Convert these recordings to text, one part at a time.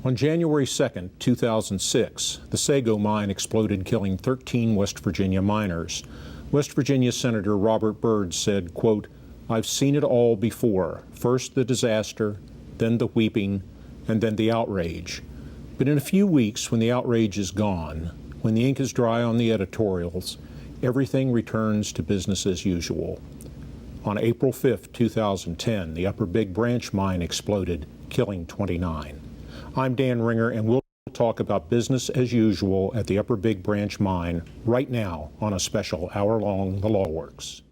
On January 2, 2006, the Sago mine exploded, killing 13 West Virginia miners. West Virginia Senator Robert Byrd said, quote, "I've seen it all before. First the disaster, then the weeping, and then the outrage. But in a few weeks, when the outrage is gone, when the ink is dry on the editorials, everything returns to business as usual." On April 5, 2010, the Upper Big Branch mine exploded, killing 29. I'm Dan Ringer, and we'll talk about business as usual at the Upper Big Branch mine right now on a special hour-long The Law Works.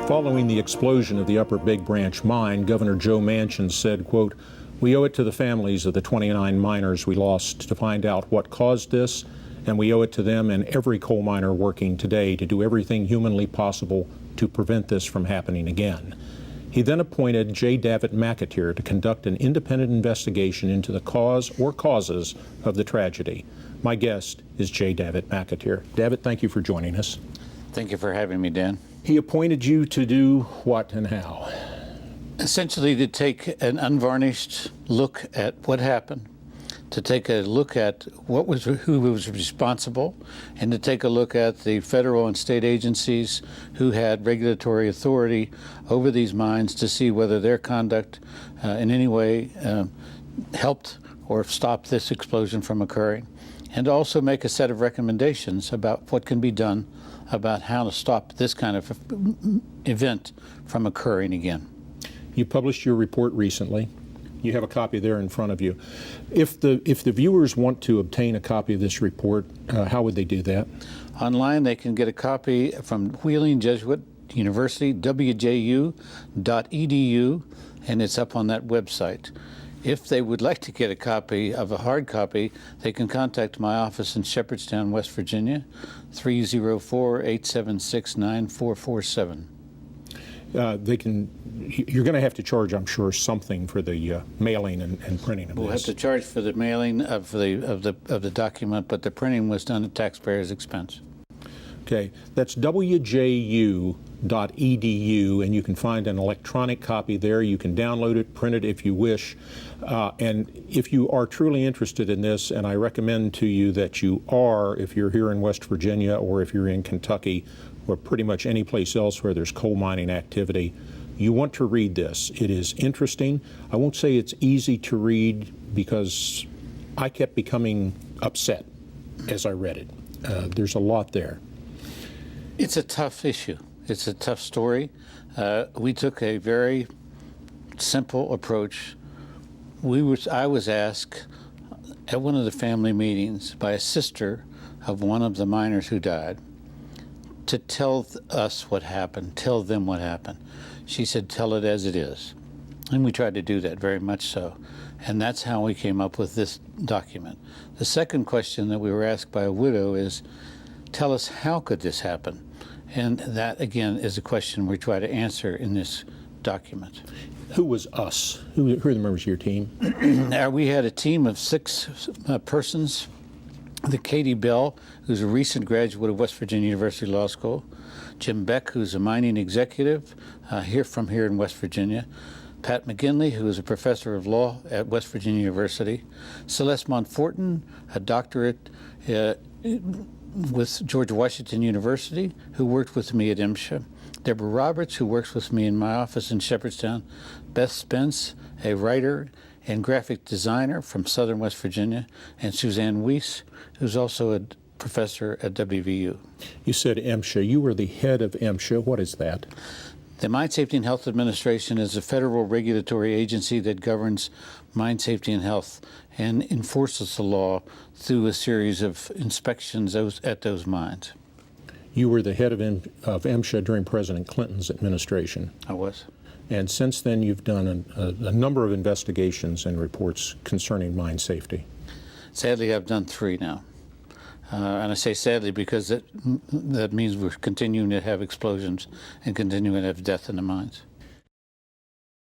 Following the explosion of the Upper Big Branch mine, Governor Joe Manchin said, quote, "We owe it to the families of the 29 miners we lost to find out what caused this, and we owe it to them and every coal miner working today to do everything humanly possible to prevent this from happening again." He then appointed J. Davitt McAteer to conduct an independent investigation into the cause or causes of the tragedy. My guest is J. Davitt McAteer. Davitt, thank you for joining us. Thank you for having me, Dan. He appointed you to do what and how? Essentially to take an unvarnished look at what happened, to take a look at who was responsible, and to take a look at the federal and state agencies who had regulatory authority over these mines to see whether their conduct in any way helped or stopped this explosion from occurring, and also make a set of recommendations about what can be done about how to stop this kind of event from occurring again. You published your report recently. You have a copy there in front of you. If the viewers want to obtain a copy of this report, how would they do that? Online, they can get a copy from Wheeling Jesuit University, wju.edu, and it's up on that website. If they would like to get a copy of a hard copy, they can contact my office in Shepherdstown, West Virginia, 304-876-9447. You're going to have to charge, I'm sure, something for the mailing and printing of this. We'll have to charge for the mailing of the document, but the printing was done at taxpayers' expense. Okay, that's wju.edu, and you can find an electronic copy there. You can download it, print it if you wish. And if you are truly interested in this, and I recommend to you that you are, if you're here in West Virginia or if you're in Kentucky or pretty much any place else where there's coal mining activity, you want to read this. It is interesting. I won't say it's easy to read because I kept becoming upset as I read it. There's a lot there. It's a tough issue. It's a tough story. We took a very simple approach. I was asked at one of the family meetings by a sister of one of the miners who died to tell us what happened, tell them what happened. She said, "Tell it as it is." And we tried to do that, very much so. And that's how we came up with this document. The second question that we were asked by a widow is, tell us, how could this happen? And that, again, is a question we try to answer in this document. Who was us? Who are the members of your team? We had a team of 6 persons. Katie Bell, who's a recent graduate of West Virginia University Law School. Jim Beck, who's a mining executive here in West Virginia. Pat McGinley, who is a professor of law at West Virginia University. Celeste Montfortin, a doctorate with George Washington University, who worked with me at MSHA. Deborah Roberts, who works with me in my office in Shepherdstown. Beth Spence, a writer and graphic designer from Southern West Virginia. And Suzanne Weiss, who's also a professor at WVU. You said MSHA. You were the head of MSHA. What is that? The Mine Safety and Health Administration is a federal regulatory agency that governs mine safety and health and enforces the law through a series of inspections at those mines. You were the head of MSHA during President Clinton's administration. I was. And since then, you've done a number of investigations and reports concerning mine safety. Sadly, I've done 3 now. And I say sadly because that means we're continuing to have explosions and continuing to have death in the mines.